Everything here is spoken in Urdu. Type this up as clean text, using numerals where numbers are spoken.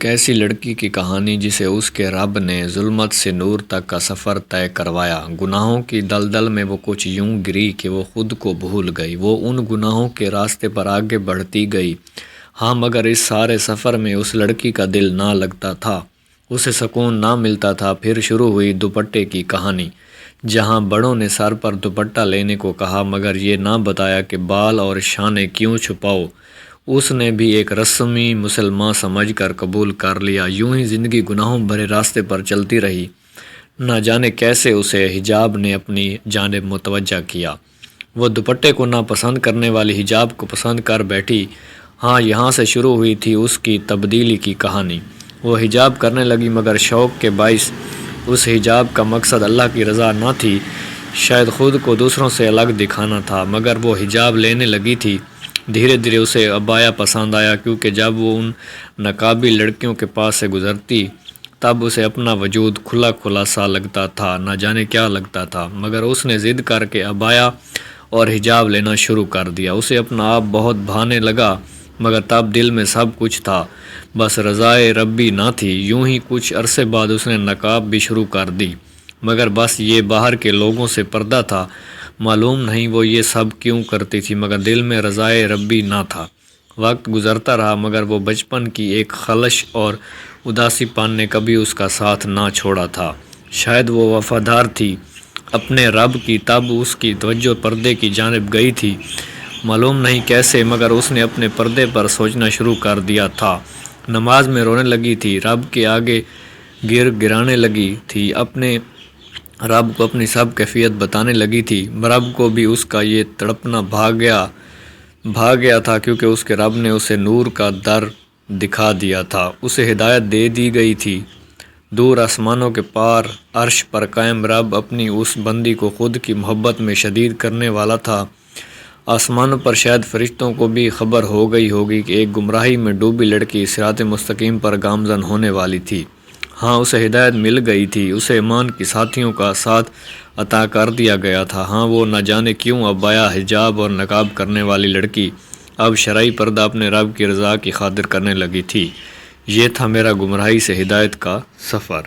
ایک ایسی لڑکی کی کہانی جسے اس کے رب نے ظلمت سے نور تک کا سفر طے کروایا۔ گناہوں کی دلدل میں وہ کچھ یوں گری کہ وہ خود کو بھول گئی۔ وہ ان گناہوں کے راستے پر آگے بڑھتی گئی۔ ہاں، مگر اس سارے سفر میں اس لڑکی کا دل نہ لگتا تھا، اسے سکون نہ ملتا تھا۔ پھر شروع ہوئی دوپٹے کی کہانی، جہاں بڑوں نے سر پر دوپٹہ لینے کو کہا مگر یہ نہ بتایا کہ بال اور شانے کیوں چھپاؤ۔ اس نے بھی ایک رسمی مسلمان سمجھ کر قبول کر لیا۔ یوں ہی زندگی گناہوں بھرے راستے پر چلتی رہی۔ نہ جانے کیسے اسے حجاب نے اپنی جانب متوجہ کیا۔ وہ دوپٹے کو نہ پسند کرنے والی حجاب کو پسند کر بیٹھی۔ ہاں، یہاں سے شروع ہوئی تھی اس کی تبدیلی کی کہانی۔ وہ حجاب کرنے لگی مگر شوق کے باعث۔ اس حجاب کا مقصد اللہ کی رضا نہ تھی، شاید خود کو دوسروں سے الگ دکھانا تھا۔ مگر وہ حجاب لینے لگی تھی، دھیرے دھیرے اسے عبایا پسند آیا، کیونکہ جب وہ ان نقابی لڑکیوں کے پاس سے گزرتی تب اسے اپنا وجود کھلا کھلا سا لگتا تھا، نہ جانے کیا لگتا تھا۔ مگر اس نے ضد کر کے عبایا اور حجاب لینا شروع کر دیا۔ اسے اپنا آپ بہت بھانے لگا، مگر تب دل میں سب کچھ تھا، بس رضائے ربی نہ تھی۔ یوں ہی کچھ عرصے بعد اس نے نقاب بھی شروع کر دی، مگر بس یہ باہر کے لوگوں سے پردہ تھا۔ معلوم نہیں وہ یہ سب کیوں کرتی تھی، مگر دل میں رضائے ربی نہ تھا۔ وقت گزرتا رہا مگر وہ بچپن کی ایک خلش اور اداسی پن نے کبھی اس کا ساتھ نہ چھوڑا تھا۔ شاید وہ وفادار تھی اپنے رب کی، تب اس کی توجہ پردے کی جانب گئی تھی۔ معلوم نہیں کیسے، مگر اس نے اپنے پردے پر سوچنا شروع کر دیا تھا۔ نماز میں رونے لگی تھی، رب کے آگے گرانے لگی تھی، اپنے رب کو اپنی سب کیفیت بتانے لگی تھی۔ رب کو بھی اس کا یہ تڑپنا بھا گیا تھا، کیونکہ اس کے رب نے اسے نور کا در دکھا دیا تھا، اسے ہدایت دے دی گئی تھی۔ دور آسمانوں کے پار عرش پر قائم رب اپنی اس بندی کو خود کی محبت میں شدید کرنے والا تھا۔ آسمانوں پر شاید فرشتوں کو بھی خبر ہو گئی ہوگی کہ ایک گمراہی میں ڈوبی لڑکی صراط مستقیم پر گامزن ہونے والی تھی۔ ہاں، اسے ہدایت مل گئی تھی، اسے ایمان کی ساتھیوں کا ساتھ عطا کر دیا گیا تھا۔ ہاں، وہ نہ جانے کیوں عبایا، حجاب اور نقاب کرنے والی لڑکی اب شرعی پردہ اپنے رب کی رضا کی خاطر کرنے لگی تھی۔ یہ تھا میرا گمراہی سے ہدایت کا سفر۔